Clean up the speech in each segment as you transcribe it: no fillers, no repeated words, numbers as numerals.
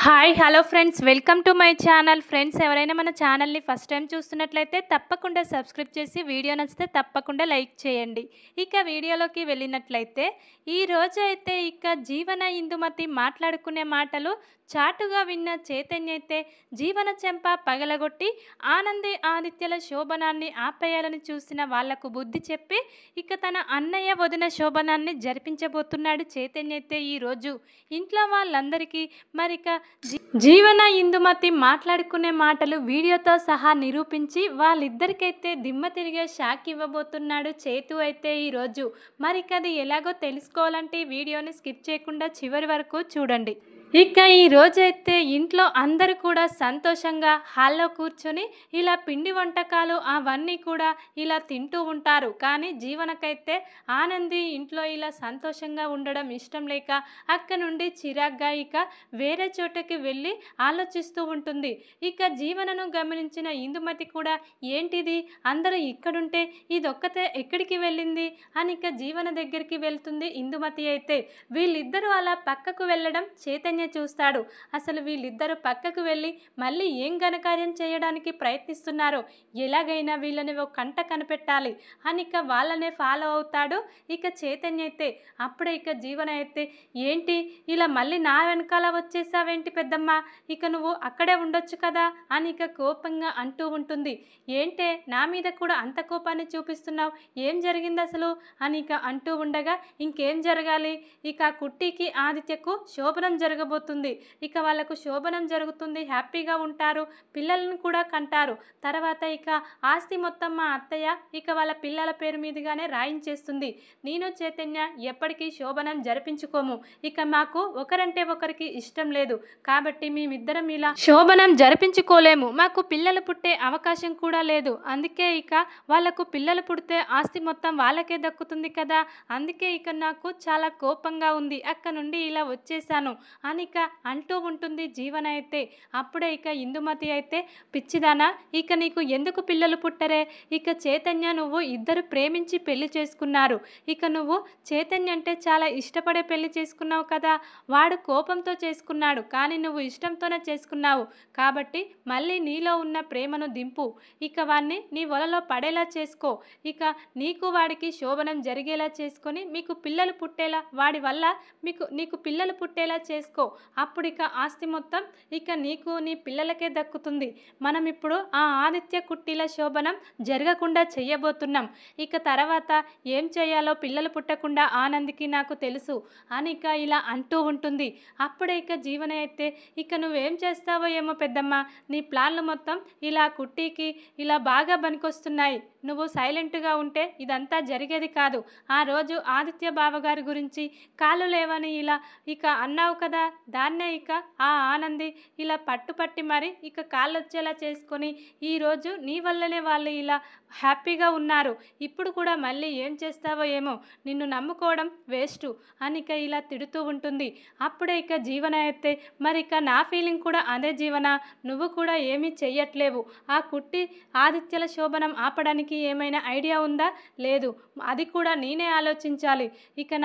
Hi hello friends, welcome to my channel. Friends, ఎవరైనా మన ఛానల్ని ఫస్ట్ టైం చూస్తున్నట్లయితే తప్పకుండా సబ్స్క్రైబ్ చేసి వీడియో నచ్చితే తప్పకుండా లైక్ చేయండి. ఇక వీడియోలోకి వెళ్ళినట్లయితే ఈ రోజు అయితే జీవన ఇందుమతి మాట్లాడుకునే మాటలు చాటుగా విన్న చైతన్య అయితే జీవన చెంప పగలగొట్టి ఆనంది ఆదిత్యల శోభనాన్ని ఆపేయాలని చూసిన వాళ్లకు బుద్ధి చెప్పి తన అన్నయ్య వదిన శోభనాన్ని జరిపించబోతున్నాడు చైతన్య అయితే ఈరోజు ఇంట్లో వాళ్ళందరికీ. మరిక జీవన ఇందుమతి మాట్లాడుకునే మాటలు వీడియోతో సహా నిరూపించి వాళ్ళిద్దరికైతే దిమ్మ తిరిగే షాక్ ఇవ్వబోతున్నాడు చేతు అయితే ఈరోజు. అది ఎలాగో తెలుసుకోవాలంటే ఈ వీడియోని స్కిప్ చేయకుండా చివరి వరకు చూడండి. ఈ రోజైతే ఇంట్లో అందరూ కూడా సంతోషంగా హాల్లో కూర్చొని ఇలా పిండి వంటకాలు అవన్నీ కూడా ఇలా తింటూ ఉంటారు. కానీ జీవనకైతే ఆనంది ఇంట్లో ఇలా సంతోషంగా ఉండడం ఇష్టం లేక అక్క నుండి చిరాగ్గా వేరే చోటకి వెళ్ళి ఆలోచిస్తూ ఉంటుంది. జీవనను గమనించిన ఇందుమతి కూడా ఏంటిది, అందరూ ఇక్కడుంటే ఇదొక్కతే ఎక్కడికి వెళ్ళింది అని జీవన దగ్గరికి వెళ్తుంది ఇందుమతి అయితే. వీళ్ళిద్దరూ అలా పక్కకు వెళ్ళడం చైతన్య చూస్తాడు. అసలు వీళ్ళిద్దరూ పక్కకు వెళ్ళి మళ్ళీ ఏం ఘనకార్యం చేయడానికి ప్రయత్నిస్తున్నారో, ఎలాగైనా వీళ్ళని ఒక కంట కనిపెట్టాలి అని వాళ్ళనే ఫాలో అవుతాడు చైతన్య అయితే. అప్పుడే జీవన అయితే ఏంటి ఇలా మళ్ళీ నా వెనకాల వచ్చేసావేంటి పెద్దమ్మ, నువ్వు అక్కడే ఉండొచ్చు కదా అని కోపంగా అంటూ ఉంటుంది. ఏంటే నా మీద కూడా అంత కోపాన్ని చూపిస్తున్నావు, ఏం జరిగింది అసలు అని అంటూ ఉండగా ఇంకేం జరగాలి, కుట్టికి ఆదిత్యకు శోభనం జరగబోతుంది. వాళ్ళకు శోభనం జరుగుతుంది, హ్యాపీగా ఉంటారు, పిల్లలను కూడా కంటారు. తర్వాత ఆస్తి మొత్తం మా అత్తయ్య వాళ్ళ పిల్లల పేరు మీదుగానే రాయించేస్తుంది. నేను చైతన్య ఎప్పటికీ శోభనం జరిపించుకోము. మాకు ఒకరంటే ఒకరికి ఇష్టం లేదు కాబట్టి మేమిద్దరం ఇలా శోభనం జరిపించుకోలేము. మాకు పిల్లలు పుట్టే అవకాశం కూడా లేదు. అందుకే వాళ్ళకు పిల్లలు పుడితే ఆస్తి మొత్తం వాళ్ళకే దక్కుతుంది కదా. అందుకే నాకు చాలా కోపంగా ఉంది, అక్క నుండి ఇలా వచ్చేసాను అని అంటూ ఉంటుంది జీవన అయితే. అప్పుడే ఇందుమతి అయితే పిచ్చిదానా, నీకు ఎందుకు పిల్లలు పుట్టరే, చైతన్య నువ్వు ఇద్దరు ప్రేమించి పెళ్లి చేసుకున్నారు. నువ్వు చైతన్య అంటే చాలా ఇష్టపడే పెళ్లి చేసుకున్నావు కదా. వాడు కోపంతో చేసుకున్నాడు కానీ నువ్వు ఇష్టంతోనే చేసుకున్నావు కాబట్టి మళ్ళీ నీలో ఉన్న ప్రేమను దింపు. వాడిని నీ వలలో పడేలా చేసుకో. నీకు వాడికి శోభనం జరిగేలా చేసుకొని మీకు పిల్లలు పుట్టేలా, వాడి వల్ల నీకు పిల్లలు పుట్టేలా చేసుకో. అప్పుడు ఆస్తి మొత్తం నీకు నీ పిల్లలకే దక్కుతుంది. మనం ఇప్పుడు ఆ ఆదిత్య కుట్టిల శోభనం జరగకుండా చెయ్యబోతున్నాం. తర్వాత ఏం చేయాలో పిల్లలు పుట్టకుండా ఆనందికి నాకు తెలుసు అని ఇలా అంటూ ఉంటుంది. అప్పుడే జీవన అయితే నువ్వేం చేస్తావో ఏమో పెద్దమ్మ, నీ ప్లాన్లు మొత్తం ఇలా కుట్టికి ఇలా బాగా పనికొస్తున్నాయి. నువ్వు సైలెంట్గా ఉంటే ఇదంతా జరిగేది కాదు. ఆ రోజు ఆదిత్య బావగారి గురించి కాళ్ళు లేవని ఇలా అన్నావు కదా, దాన్నే ఆ ఆనంది ఇలా పట్టుపట్టి మరి కాళ్ళు వచ్చేలా చేసుకొని ఈరోజు నీ వల్లనే వాళ్ళు ఇలా హ్యాపీగా ఉన్నారు. ఇప్పుడు కూడా మళ్ళీ ఏం చేస్తావో ఏమో, నిన్ను నమ్ముకోవడం వేస్ట్ అని ఇలా తిడుతూ ఉంటుంది. అప్పుడే జీవన అయితే మరి నా ఫీలింగ్ కూడా అదే జీవన, నువ్వు కూడా ఏమీ చెయ్యట్లేవు. ఆ కుట్టి ఆదిత్యల శోభనం ఆపడానికి ఏమైనా ఐడియా ఉందా? లేదు, అది కూడా నేనే ఆలోచించాలి.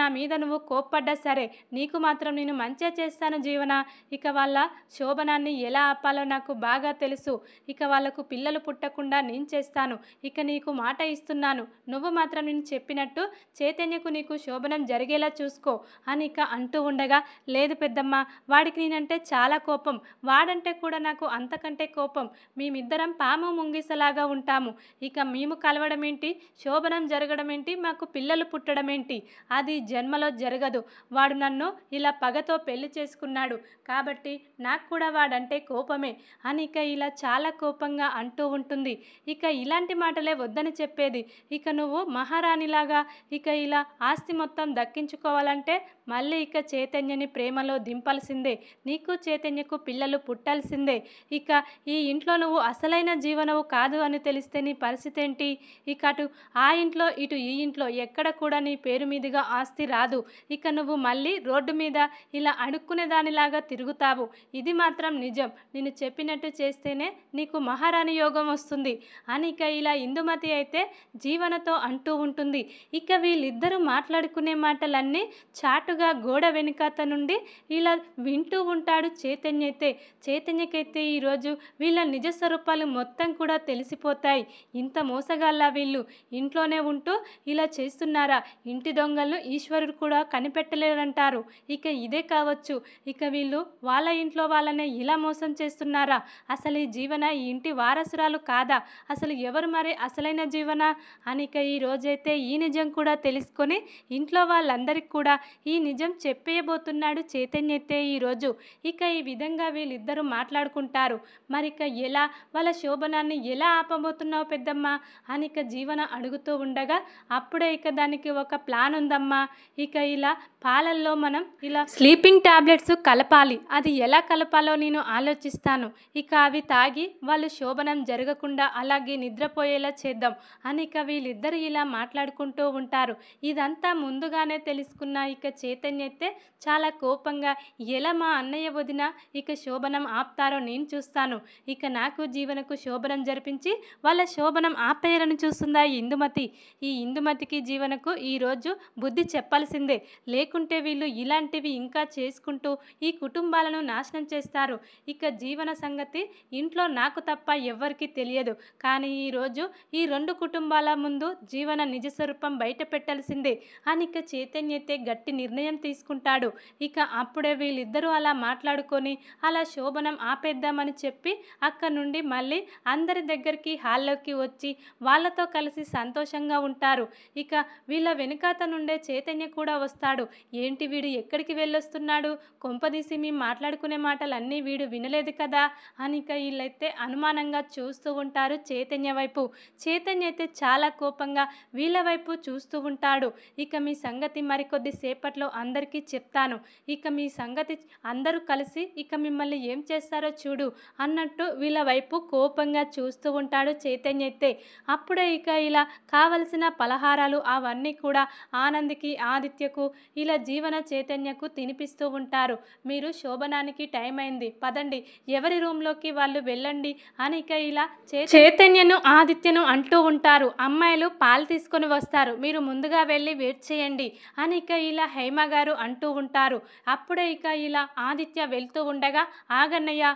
నా మీద నువ్వు కోప్పడ్డా సరే నీకు మాత్రం నేను మంచిగా చేస్తాను జీవన. వాళ్ళ శోభనాన్ని ఎలా ఆపాలో నాకు బాగా తెలుసు. వాళ్ళకు పిల్లలు పుట్టకుండా నేను చేస్తాను. నీకు మాట ఇస్తున్నాను, నువ్వు మాత్రం నేను చెప్పినట్టు చైతన్యకు నీకు శోభనం జరిగేలా చూసుకో అని అంటూ ఉండగా, లేదు పెద్దమ్మ, వాడికి నేనంటే చాలా కోపం, వాడంటే కూడా నాకు అంతకంటే కోపం. మేమిద్దరం పాము ముంగిసలాగా ఉంటాము. మేము కలవడం ఏంటి, శోభనం జరగడం ఏంటి, మాకు పిల్లలు పుట్టడం ఏంటి, అది జన్మలో జరగదు. వాడు నన్ను ఇలా పగతో పెళ్లి చేసుకున్నాడు కాబట్టి నాకు కూడా వాడంటే కోపమే అని ఇలా చాలా కోపంగా అంటూ ఉంటుంది. ఇలాంటి మాటలే వద్దని చెప్పేది. నువ్వు మహారాణిలాగా ఇలా ఆస్తి మొత్తం దక్కించుకోవాలంటే మళ్ళీ చైతన్యని ప్రేమలో దింపాల్సిందే. నీకు చైతన్యకు పిల్లలు పుట్టాల్సిందే. ఈ ఇంట్లో నువ్వు అసలైన జీవనవు కాదు అని తెలిస్తే నీ పరిస్థితి ఏంటి? అటు ఆ ఇంట్లో ఇటు ఈ ఇంట్లో ఎక్కడ కూడా నీ పేరు మీదుగా ఆస్తి రాదు. నువ్వు మళ్ళీ రోడ్డు మీద ఇలా అడుక్కునే దానిలాగా తిరుగుతావు. ఇది మాత్రం నిజం. నేను చెప్పినట్టు చేస్తేనే నీకు మహారాణి యోగం వస్తుంది అని ఇలా ఇందుమతి అయితే జీవనతో అంటూ ఉంటుంది. వీళ్ళిద్దరూ మాట్లాడుకునే మాటలన్నీ చాటుగా ఎదురుగా గోడ వెనుకాత నుండి ఇలా వింటూ ఉంటాడు చైతన్యకైతే ఈరోజు వీళ్ళ నిజ స్వరూపాలు మొత్తం కూడా తెలిసిపోతాయి. ఇంత మోసగాళ్ళ వీళ్ళు, ఇంట్లోనే ఉంటూ ఇలా చేస్తున్నారా, ఇంటి దొంగలను ఈశ్వరుడు కూడా కనిపెట్టలేరంటారు. ఇక ఇదే కావచ్చు, ఇక వీళ్ళు వాళ్ళ ఇంట్లో వాళ్ళనే ఇలా మోసం చేస్తున్నారా, అసలు ఈ జీవన ఈ ఇంటి వారసురాలు కాదా, అసలు ఎవరు మరి అసలైన జీవన అని ఇక ఈ రోజైతే ఈ నిజం కూడా తెలుసుకొని ఇంట్లో వాళ్ళందరికీ కూడా ఈ నిజం చెప్పేయబోతున్నాడు చైతన్య అయితే ఈరోజు. ఇక ఈ విధంగా వీళ్ళిద్దరూ మాట్లాడుకుంటారు. మరిక ఎలా వాళ్ళ శోభనాన్ని ఎలా ఆపబోతున్నావు పెద్దమ్మ అని ఇక జీవన అడుగుతూ ఉండగా అప్పుడే ఇక దానికి ఒక ప్లాన్ ఉందమ్మా. ఇక ఇలా పాలల్లో మనం ఇలా స్లీపింగ్ టాబ్లెట్స్ కలపాలి, అది ఎలా కలపాలో నేను ఆలోచిస్తాను. ఇక అవి తాగి వాళ్ళు శోభనం జరగకుండా అలాగే నిద్రపోయేలా చేద్దాం అని ఇక వీళ్ళిద్దరు ఇలా మాట్లాడుకుంటూ ఉంటారు. ఇదంతా ముందుగానే తెలుసుకున్న ఇక చైతన్య అయితే చాలా కోపంగా, ఎలా మా అన్నయ్య వదిన ఇక శోభనం ఆపుతారో నేను చూస్తాను, ఇక నాకు జీవనకు శోభనం జరిపించి వాళ్ళ శోభనం ఆపేయాలని చూస్తుందా ఈ ఇందుమతికి జీవనకు ఈరోజు బుద్ధి చెప్పాల్సిందే, లేకుంటే వీళ్ళు ఇలాంటివి ఇంకా చేసుకుంటూ ఈ కుటుంబాలను నాశనం చేస్తారు. ఇక జీవన సంగతి ఇంట్లో నాకు తప్ప ఎవ్వరికీ తెలియదు, కానీ ఈరోజు ఈ రెండు కుటుంబాల ముందు జీవన నిజ స్వరూపం బయట పెట్టాల్సిందే అని ఇక చైతన్య అయితే గట్టి నిర్ణయం తీసుకుంటాడు. ఇక అప్పుడే వీళ్ళిద్దరూ అలా మాట్లాడుకొని అలా శోభనం ఆపేద్దామని చెప్పి అక్కడ నుండి మళ్ళీ అందరి దగ్గరికి హాల్లోకి వచ్చి వాళ్ళతో కలిసి సంతోషంగా ఉంటారు. ఇక వీళ్ళ వెనుకాత నుండే చైతన్య కూడా వస్తాడు. ఏంటి వీడు ఎక్కడికి వెళ్ళొస్తున్నాడు, కొంపదీసి మేము మాట్లాడుకునే మాటలన్నీ వీడు వినలేదు కదా అని ఇక వీళ్ళైతే అనుమానంగా చూస్తూ ఉంటారు చైతన్య వైపు. చైతన్య అయితే చాలా కోపంగా వీళ్ళ వైపు చూస్తూ ఉంటాడు. ఇక మీ సంగతి మరికొద్ది సేపట్లో అందరికీ చెప్తాను, ఇక మీ సంగతి అందరూ కలిసి ఇక మిమ్మల్ని ఏం చేస్తారో చూడు అన్నట్టు వీళ్ళ వైపు కోపంగా చూస్తూ ఉంటాడు చైతన్య అయితే. అప్పుడే ఇక ఇలా కావలసిన పలహారాలు అవన్నీ కూడా ఆనంద్కి ఆదిత్యకు ఇలా జీవన చైతన్యకు తినిపిస్తూ ఉంటారు. మీరు శోభనానికి టైం అయింది, పదండి, ఎవరి రూమ్లోకి వాళ్ళు వెళ్ళండి అని ఇక ఇలా చైతన్యను ఆదిత్యను అంటూ ఉంటారు. అమ్మాయిలు పాలు తీసుకొని వస్తారు, మీరు ముందుగా వెళ్ళి వెయిట్ చేయండి అని ఇక ఇలా హేమ గారు అంటూ ఉంటారు. అప్పుడే ఇక ఇలా ఆదిత్య వెళ్తూ ఉండగా, ఆగన్నయ్య,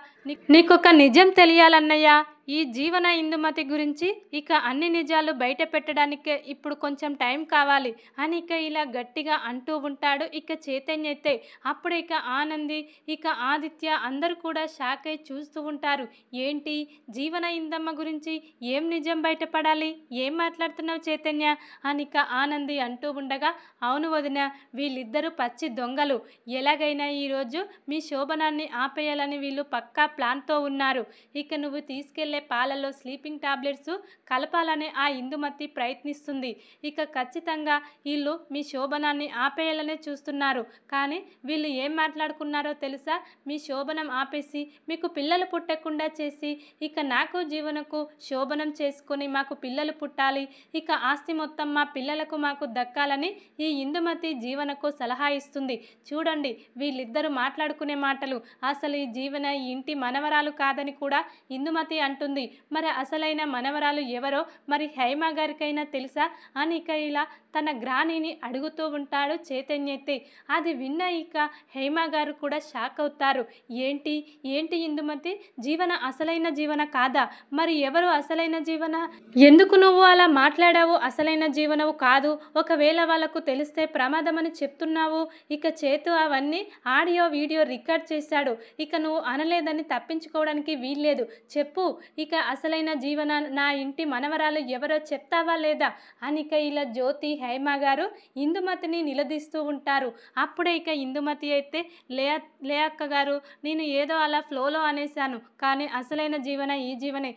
నీకొక నిజం తెలియాలన్నయ్య, ఈ జీవన ఇందుమతి గురించి ఇక అన్ని నిజాలు బయట పెట్టడానికే ఇప్పుడు కొంచెం టైం కావాలి అని ఇక ఇలా గట్టిగా అంటూ ఉంటాడు ఇక చైతన్య అయితే. అప్పుడు ఇక ఆనంది ఇక ఆదిత్య అందరూ కూడా షాక్ అయి చూస్తూ ఉంటారు. ఏంటి జీవన ఇందమ్మ గురించి ఏం నిజం బయటపడాలి, ఏం మాట్లాడుతున్నావు చైతన్య అని ఇక ఆనంది అంటూ ఉండగా, అవును వదిన, వీళ్ళిద్దరూ పచ్చి దొంగలు, ఎలాగైనా ఈరోజు మీ శోభనాన్ని ఆపేయాలని వీళ్ళు పక్కా ప్లాన్తో ఉన్నారు. ఇక నువ్వు తీసుకెళ్ళే పాలలో స్లీపింగ్ టాబ్లెట్స్ కలపాలనే ఆ ఇందుమతి ప్రయత్నిస్తుంది. ఇక ఖచ్చితంగా వీళ్ళు మీ శోభనాన్ని ఆపేయాలనే చూస్తున్నారు. కానీ వీళ్ళు ఏం మాట్లాడుకున్నారో తెలుసా, మీ శోభనం ఆపేసి మీకు పిల్లలు పుట్టకుండా చేసి ఇక నాకు జీవనకు శోభనం చేసుకొని మాకు పిల్లలు పుట్టాలి, ఇక ఆస్తి మొత్తం మా పిల్లలకు మాకు దక్కాలని ఈ ఇందుమతి జీవనకు సలహా ఇస్తుంది. చూడండి వీళ్ళిద్దరూ మాట్లాడుకునే మాటలు, అసలు ఈ జీవన ఈ ఇంటి మనవరాలు కాదని కూడా ఇందుమతి అంటుంది. మరి అసలైన మనవరాలు ఎవరో మరి హేమ గారికైనా తెలుసా అని ఇక ఇలా తన గ్రాణిని అడుగుతూ ఉంటాడు చైతన్య అయితే. అది విన్న ఇక హేమ గారు కూడా షాక్ అవుతారు. ఏంటి ఏంటి ఇందుమతి, జీవన అసలైన జీవన కాదా, మరి ఎవరు అసలైన జీవన, ఎందుకు నువ్వు అలా మాట్లాడావు, అసలైన జీవనవు కాదు, ఒకవేళ వాళ్ళకు తెలిస్తే ప్రమాదమని చెప్తున్నావు. ఇక చేతు అవన్నీ ఆడియో వీడియో రికార్డ్ చేశాడు, ఇక నువ్వు అనలేదని తప్పించుకోవడానికి వీల్లేదు, చెప్పు ఇక అసలైన జీవన నా ఇంటి మనవరాలు ఎవరో చెప్తావా లేదా అని ఇక ఇలా జ్యోతి హేమ గారు ఇందుమతిని నిలదీస్తూ ఉంటారు. అప్పుడే ఇక ఇందుమతి అయితే లే అక్క గారు, నేను ఏదో అలా ఫ్లోలో అనేశాను, కానీ అసలైన జీవన ఈ జీవనే,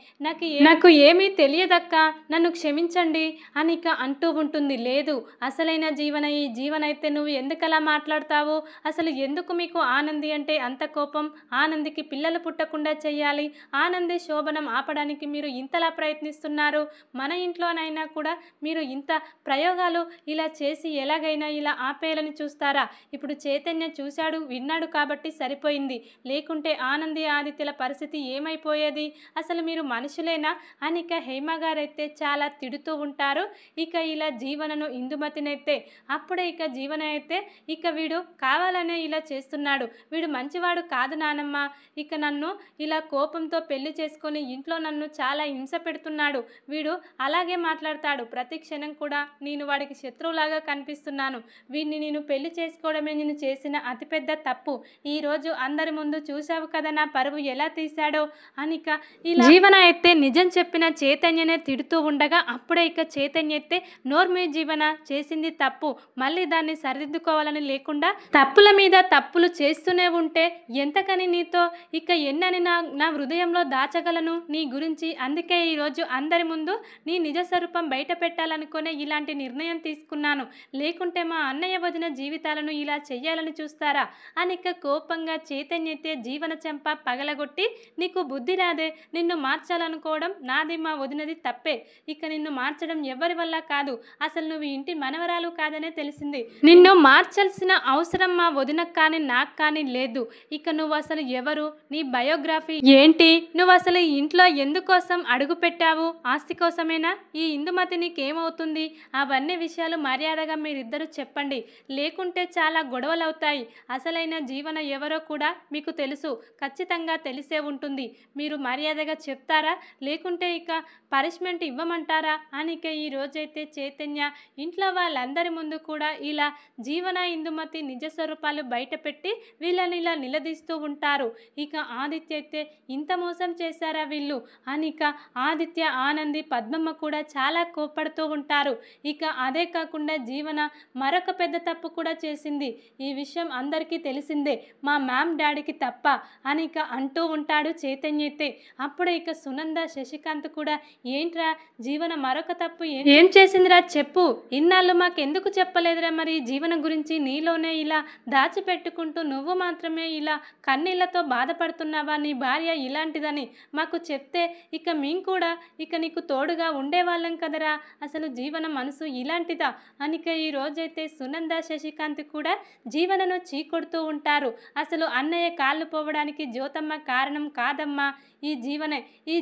నాకు ఏమీ తెలియదక్క, నన్ను క్షమించండి అని ఇక అంటూ ఉంటుంది. లేదు అసలైన జీవన ఈ జీవన అయితే, నువ్వు ఎందుకలా మాట్లాడతావు, అసలు ఎందుకు మీకు ఆనంది అంటే అంత కోపం, ఆనందికి పిల్లలు పుట్టకుండా చెయ్యాలి, ఆనంది శోభనం జీవనం ఆపడానికి మీరు ఇంతలా ప్రయత్నిస్తున్నారు? మన ఇంట్లోనైనా కూడా మీరు ఇంత ప్రయోగాలు ఇలా చేసి ఎలాగైనా ఇలా ఆపేయాలని చూస్తారా? ఇప్పుడు చైతన్య చూశాడు, విన్నాడు కాబట్టి సరిపోయింది. లేకుంటే ఆనంది, ఆదిత్యల పరిస్థితి ఏమైపోయేది? అసలు మీరు మనుషులేనా అని ఇక హేమ గారైతే చాలా తిడుతూ ఉంటారు. ఇక ఇలా జీవనను, ఇందుమతినైతే అప్పుడే ఇక జీవన అయితే ఇక వీడు కావాలనే ఇలా చేస్తున్నాడు, వీడు మంచివాడు కాదు నానమ్మ, ఇక నన్ను ఇలా కోపంతో పెళ్లి చేసుకొని ఇంట్లో నన్ను చాలా హింస పెడుతున్నాడు, వీడు అలాగే మాట్లాడతాడు, ప్రతి క్షణం కూడా నేను వాడికి శత్రువులాగా కనిపిస్తున్నాను, వీడిని నేను పెళ్లి చేసుకోవడమే నేను చేసిన అతిపెద్ద తప్పు, ఈరోజు అందరి ముందు చూశావు కదా నా పరువు ఎలా తీశాడో అనిక ఇలా జీవన అయితే నిజం చెప్పిన చైతన్యనే తిడుతూ ఉండగా అప్పుడే ఇక చైతన్య అయితే నోర్మే జీవన చేసింది తప్పు, మళ్ళీ దాన్ని సరిదిద్దుకోవాలని లేకుండా తప్పుల మీద తప్పులు చేస్తూనే ఉంటే ఎంతకని నీతో ఇక ఎన్నని నా హృదయంలో దాచగలను నీ గురించి, అందుకే ఈరోజు అందరి ముందు నీ నిజ స్వరూపం బయట పెట్టాలనుకునే ఇలాంటి నిర్ణయం తీసుకున్నాను, లేకుంటే మా అన్నయ్య వదిన జీవితాలను ఇలా చెయ్యాలని చూస్తారా అనిక కోపంగా చైతన్య అయితే జీవన చెంప పగలగొట్టి, నీకు బుద్ధి రాదే, నిన్ను మార్చాలనుకోవడం నాది మా వదినది తప్పే, ఇక నిన్ను మార్చడం ఎవరి వల్ల కాదు, అసలు నువ్వు ఇంటి మనవరాలు కాదనే తెలిసింది, నిన్ను మార్చాల్సిన అవసరం మా వదినకు కానీ నాకు కానీ లేదు, ఇక నువ్వు అసలు ఎవరు, నీ బయోగ్రఫీ ఏంటి, నువ్వు అసలు ఈ ఇంట్లో ఎందుకోసం అడుగు పెట్టావు, ఆస్తి కోసమేనా, ఈ ఇందుమతి నీకేమవుతుంది, అవన్నీ విషయాలు మర్యాదగా మీరిద్దరూ చెప్పండి, లేకుంటే చాలా గొడవలు అవుతాయి, అసలైన జీవన ఎవరో కూడా మీకు తెలుసు, ఖచ్చితంగా తెలిసే ఉంటుంది, మీరు మర్యాదగా చెప్తారా లేకుంటే ఇక పనిష్మెంట్ ఇవ్వమంటారా అనిక ఈ రోజైతే చైతన్య ఇంట్లో వాళ్ళందరి ముందు కూడా ఇలా జీవన, ఇందుమతి నిజ స్వరూపాలు బయటపెట్టి వీళ్ళని ఇలా నిలదీస్తూ ఉంటారు. ఇక ఆదిత్య అయితే ఇంత మోసం చేశారా వీళ్ళు అనిక ఆదిత్య, ఆనంది, పద్మమ్మ కూడా చాలా కోప్పడుతూ ఉంటారు. ఇక అదే కాకుండా జీవన మరొక పెద్ద తప్పు కూడా చేసింది, ఈ విషయం అందరికీ తెలిసిందే, మా మ్యామ్ డాడీకి తప్ప అనిక అంటూ ఉంటాడు చైతన్య అయితే. అప్పుడే ఇక సునంద, శశికాంత్ కూడా ఏంట్రా జీవన మరొక తప్పు ఏం చేసిందిరా చెప్పు, ఇన్నాళ్ళు మాకెందుకు చెప్పలేదురా, మరి జీవన గురించి నీలోనే ఇలా దాచిపెట్టుకుంటూ నువ్వు మాత్రమే ఇలా కన్నీళ్లతో బాధపడుతున్నావా, నీ భార్య ఇలాంటిదని మాకు చెప్తే ఇక మేము కూడా ఇక నీకు తోడుగా ఉండేవాళ్ళం కదరా, అసలు జీవన మనసు ఇలాంటిదా అనిక ఈ రోజైతే సునంద, శశికాంత్ కూడా జీవనను చీకొడుతూ ఉంటారు. అసలు అన్నయ్య కాళ్ళు పోవడానికి జ్యోతమ్మ కారణం కాదమ్మా, ఈ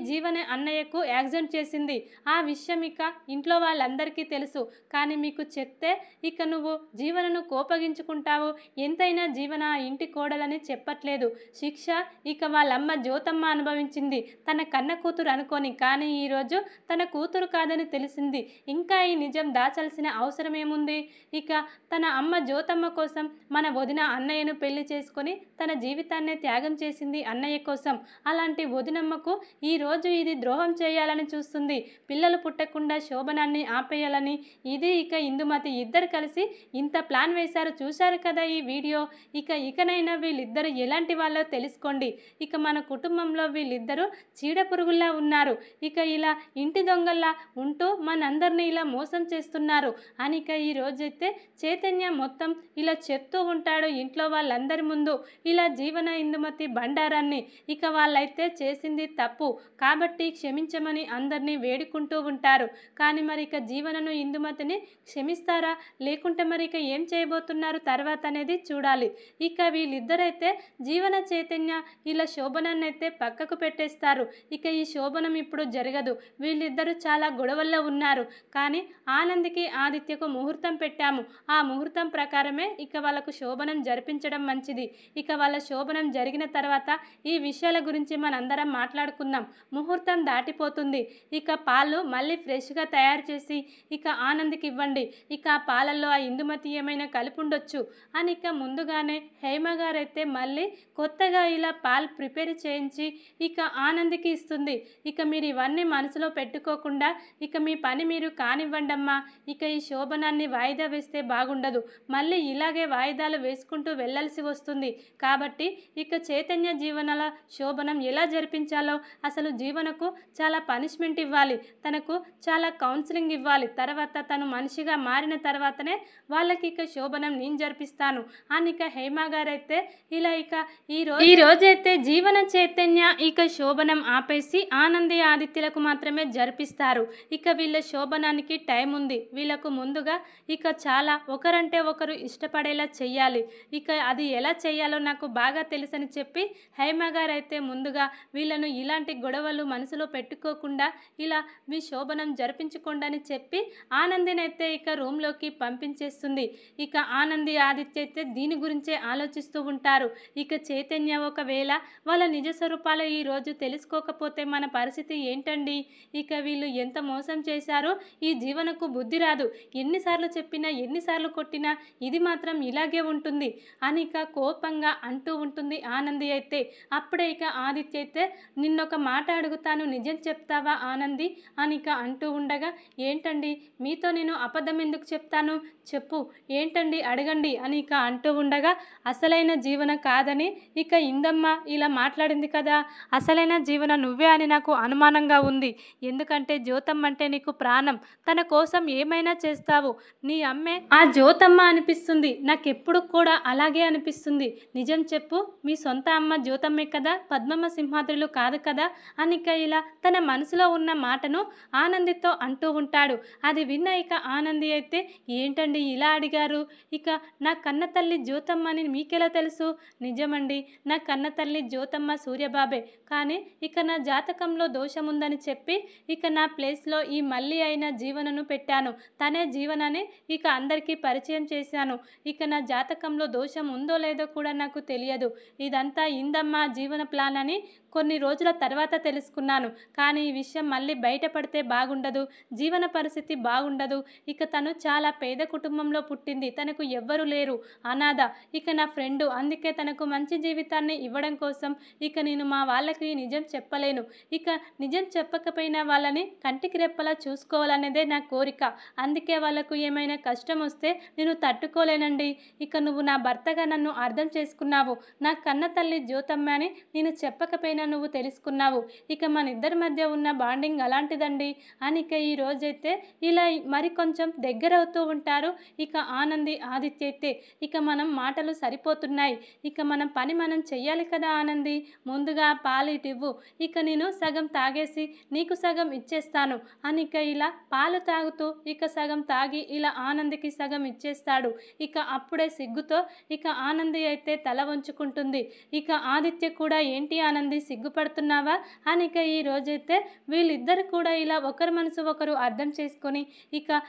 జీవనే అన్నయ్యకు యాక్సిడెంట్ చేసింది, ఆ విషయం ఇక ఇంట్లో వాళ్ళందరికీ తెలుసు, కానీ మీకు చెప్తే ఇక నువ్వు జీవనను కోపగించుకుంటావు, ఎంతైనా జీవన ఆ ఇంటి కోడలని చెప్పట్లేదు, శిక్ష ఇక వాళ్ళమ్మ జ్యోతమ్మ అనుభవించింది, తన కన్న కూతురు అనుకోని, కానీ ఈరోజు తన కూతురు కాదని తెలిసింది, ఇంకా ఈ నిజం దాచాల్సిన అవసరం ఏముంది, ఇక తన అమ్మ జ్యోతమ్మ కోసం మన వదిన అన్నయ్యను పెళ్లి చేసుకొని తన జీవితాన్నే త్యాగం చేసింది అన్నయ్య కోసం, అలాంటి వదినమ్మకు ఈరోజు ఇది ద్రోహం చేయాలని చూస్తుంది, పిల్లలు పుట్టకుండా శోభనాన్ని ఆపేయాలని ఇది ఇక ఇందుమతి ఇద్దరు కలిసి ఇంత ప్లాన్ వేశారు, చూశారు కదా ఈ వీడియో, ఇకనైనా వీళ్ళిద్దరు ఎలాంటి వాళ్ళో తెలుసుకోండి, ఇక మన కుటుంబంలో వీళ్ళిద్దరూ చీడ పురుగుల్లా ఉన్నారు, ఇక ఇలా ఇంటి దొంగల్లా ఉంటూ మనందరినీ ఇలా మోసం చేస్తున్నారు అనిక ఈ రోజైతే చైతన్య మొత్తం ఇలా చెప్తూ ఉంటాడు ఇంట్లో వాళ్ళందరి ముందు, ఇలా జీవన, ఇందుమతి బండారాన్ని, ఇక వాళ్ళైతే చేసింది తప్పు కాబట్టి క్షమించమని అందరినీ వేడుకుంటూ ఉంటారు, కానీ మరి ఇక జీవనను, ఇందుమతిని క్షమిస్తారా లేకుంటే మరి ఇక ఏం చేయబోతున్నారు తర్వాత అనేది చూడాలి. ఇక వీళ్ళిద్దరైతే జీవన, చైతన్య ఇలా శోభనాన్ని అయితే పక్కకు పెట్టేస్తారు, ఇక ఈ శోభనం ఇప్పుడు జరగదు, వీళ్ళిద్దరూ చాలా గొడవల్లో ఉన్నారు, కానీ ఆనందికి, ఆదిత్యకు ముహూర్తం పెట్టాము, ఆ ముహూర్తం ప్రకారమే ఇక వాళ్ళకు శోభనం జరిపించడం మంచిది, ఇక వాళ్ళ శోభనం జరిగిన తర్వాత ఈ విషయాల గురించి మనందరం మాట్లాడుకుందాం, ముహూర్తం దాటిపోతుంది, ఇక పాలు మళ్ళీ ఫ్రెష్గా తయారు చేసి ఇక ఆనందికి ఇవ్వండి, ఇక ఆ పాలల్లో ఆ ఇందుమతి ఏమైనా కలిపి ఉండొచ్చు అని ఇక ముందుగానే హేమ గారైతే మళ్ళీ కొత్తగా ఇలా పాలు ప్రిపేర్ చేయించి ఇక ఆనందికి ఇస్తుంది, ఇక మీరు ఇవన్నీ మనసులో పెట్టుకోకుండా ఇక మీ పని మీరు కానివ్వండమ్మా, ఇక ఈ శోభనాన్ని వాయిదా వేస్తే బాగుండదు, మళ్ళీ ఇలాగే వాయిదాలు వేసుకుంటూ వెళ్ళాల్సి వస్తుంది, కాబట్టి ఇక చైతన్య, జీవనల శోభనం ఎలా జరిపించాలో, అసలు జీవనకు చాలా పనిష్మెంట్ ఇవ్వాలి, తనకు చాలా కౌన్సిలింగ్ ఇవ్వాలి, తర్వాత తను మనిషిగా మారిన తర్వాతనే వాళ్ళకి ఇక శోభనం నేను జరిపిస్తాను అని ఇక హేమ గారైతే ఇలా ఇక ఈ రోజైతే జీవన, చైతన్య ఇక శోభనం ఆపేసి ఆనంది ఆదిత్యలకు మాత్రమే జరిపిస్తారు. ఇక వీళ్ళ శోభనానికి టైం ఉంది. వీళ్ళకు ముందుగా ఇక చాలా ఒకరంటే ఒకరు ఇష్టపడేలా చెయ్యాలి. ఇక అది ఎలా చెయ్యాలో నాకు బాగా తెలుసని చెప్పి హైమ గారైతే ముందుగా వీళ్ళను ఇలాంటి గొడవలు మనసులో పెట్టుకోకుండా ఇలా మీ శోభనం జరిపించుకోండి అని చెప్పి ఆనందినైతే ఇక రూమ్లోకి పంపించేస్తుంది. ఇక ఆనంది ఆదిత్య అయితే దీని గురించే ఆలోచిస్తూ ఉంటారు. ఇక చైతన్య ఒకవేళ వాళ్ళ నిజ స్వరూపాలు ఈరోజు తెలుసుకోకపోతే మన పరిస్థితి ఏంటండి? ఇక వీళ్ళు ఎంత మోసం చేశారో ఈ జీవనకు బుద్ధి రాదు. ఎన్నిసార్లు చెప్పినా ఎన్నిసార్లు కొట్టినా ఇది మాత్రం ఇలాగే ఉంటుంది అని ఇక కోపంగా అంటూ ఉంటుంది ఆనంది అయితే. అప్పుడే ఇక ఆదిత్య అయితే నిన్నొక మాట అడుగుతాను, నిజం చెప్తావా ఆనంది అని ఇక అంటూ ఉండగా, ఏంటండి మీతో నేను అబద్ధం ఎందుకు చెప్తాను, చెప్పు ఏంటండి అడగండి అని ఇక అంటూ ఉండగా, అసలైన జీవన కాదని ఇక ఇందమ్మ ఇలా మాట్లాడింది కదా, అసలైన జీవన నువ్వే అని నాకు అనుమానంగా ఉంది. ఎందుకంటే జ్యోతమ్మ అంటే నీకు ప్రాణం, తన కోసం ఏమైనా చేస్తావు. నీ అమ్మే ఆ జ్యోతమ్మ అనిపిస్తుంది, నాకెప్పుడు కూడా అలాగే అనిపిస్తుంది. నిజం చెప్పు, మీ సొంత అమ్మ జ్యోతమ్మే కదా, పద్మమ్మ సింహాద్రులు కాదు కదా అని ఇక ఇలా తన మనసులో ఉన్న మాటను ఆనందితో అంటూ ఉంటాడు. అది విన్న ఇక ఆనంది అయితే, ఏంటండి ఇలా అడిగారు, ఇక నా కన్న తల్లి జ్యోతమ్మ అని మీకెలా తెలుసు? నిజమండి, నా కన్న తల్లి జ్యోతమ్మ సూర్యబాబే, కానీ ఇక నా జాతకంలో దోషం ఉందని చెప్పి ఇక నా ప్లేస్లో ఈ మళ్ళీ అయిన జీవనను పెట్టాను. తనే జీవనని ఇక అందరికీ పరిచయం చేశాను. ఇక నా జాతకంలో దోషం ఉందో లేదో కూడా నాకు తెలియదు. ఇదంతా ఇందమ్మ జీవన ప్లాన్ అని కొన్ని రోజుల తర్వాత తెలుసుకున్నాను. కానీ ఈ విషయం మళ్ళీ బయటపడితే బాగుండదు, జీవన పరిస్థితి బాగుండదు. ఇక తను చాలా పేద కుటుంబంలో పుట్టింది, తనకు ఎవ్వరు లేరు, అనాథ. ఇక నా ఫ్రెండు, అందుకే తనకు మంచి జీవితాన్ని ఇవ్వడం కోసం ఇక నేను మా వాళ్ళకి నిజం చెప్పలేను. ఇక నిజం చెప్పకపోయినా వాళ్ళని కంటికి రెప్పలా చూసుకోవాలనేదే నా కోరిక. అందుకే వాళ్ళకు ఏమైనా కష్టం వస్తే నేను తట్టుకోలేనండి. ఇక నువ్వు నా భర్తగా నన్ను అర్థం చేసుకున్నావు, నా కన్న తల్లి జ్యోతమ్మ అని నేను చెప్పకపోయినా నువ్వు తెలుసుకున్నావు. ఇక మన ఇద్దరి మధ్య ఉన్న బాండింగ్ అలాంటిదండి అని ఇక ఈ రోజైతే ఇలా మరి కొంచెం దగ్గర అవుతూ ఉంటారు. ఇక ఆనంది ఆదిత్య అయితే, ఇక మనం మాటలు సరిపోతున్నాయి, ఇక మనం పని మనం చెయ్యాలి కదా ఆనంది, ముందుగా పాలు ఇవ్వు, ఇక నేను సగం తాగేసి నీకు సగం ఇచ్చేస్తాను అని ఇక ఇలా పాలు తాగుతూ ఇక సగం తాగి ఇలా ఆనందికి సగం ఇచ్చేస్తాడు. ఇక అప్పుడే సిగ్గుతో ఇక ఆనంది అయితే తల వంచుకుంటుంది. ఇక ఆదిత్య కూడా, ఏంటి ఆనంది సిగ్గుపడుతున్నావా అని ఇక ఈ రోజైతే వీళ్ళిద్దరు కూడా ఇలా ఒకరి మనసు ఒకరు అర్థం చేసుకొని ఇక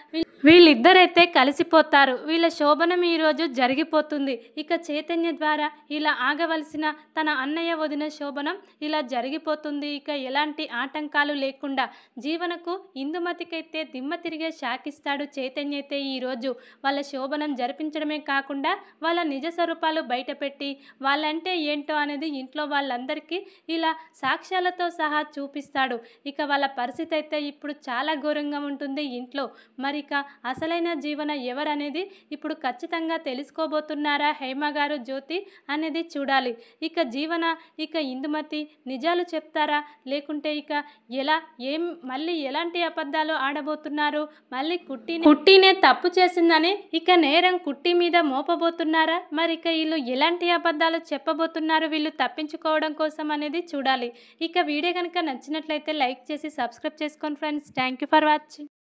వీళ్ళిద్దరైతే కలిసిపోతారు. వీళ్ళ శోభనం ఈరోజు జరిగిపోతుంది. ఇక చైతన్య ద్వారా ఇలా ఆగవలసిన తన అన్నయ్య వదిన శోభనం ఇలా జరిగిపోతుంది. ఇక ఎలాంటి ఆటంకాలు లేకుండా జీవనకు ఇందుమతికైతే దిమ్మ తిరిగే శాకిస్తాడు చైతన్య అయితే. ఈరోజు వాళ్ళ శోభనం జరిపించడమే కాకుండా వాళ్ళ నిజ స్వరూపాలు బయటపెట్టి వాళ్ళంటే ఏంటో అనేది ఇంట్లో వాళ్ళందరికీ ఇలా సాక్ష్యాలతో సహా చూపిస్తాడు. ఇక వాళ్ళ పరిస్థితి అయితే ఇప్పుడు చాలా ఘోరంగా ఉంటుంది ఇంట్లో. మరి ఇక అసలైన జీవన ఎవరనేది ఇప్పుడు ఖచ్చితంగా తెలుసుకోబోతున్నారా హేమ గారు, జ్యోతి అనేది చూడాలి. ఇక జీవన ఇక ఇందుమతి నిజాలు చెప్తారా, లేకుంటే ఇక ఎలా మళ్ళీ ఎలాంటి అబద్ధాలు ఆడబోతున్నారు, మళ్ళీ కుట్టినే తప్పు చేసిందని ఇక నేరం కుట్టి మీద మోపబోతున్నారా, మరి ఇక వీళ్ళు ఎలాంటి అబద్ధాలు చెప్పబోతున్నారు వీళ్ళు తప్పించుకోవడం కోసం అనేది చూడాలి. ఇక వీడియో కనుక నచ్చినట్లయితే లైక్ చేసి సబ్స్క్రైబ్ చేసుకోండి friends. Thank you for watching.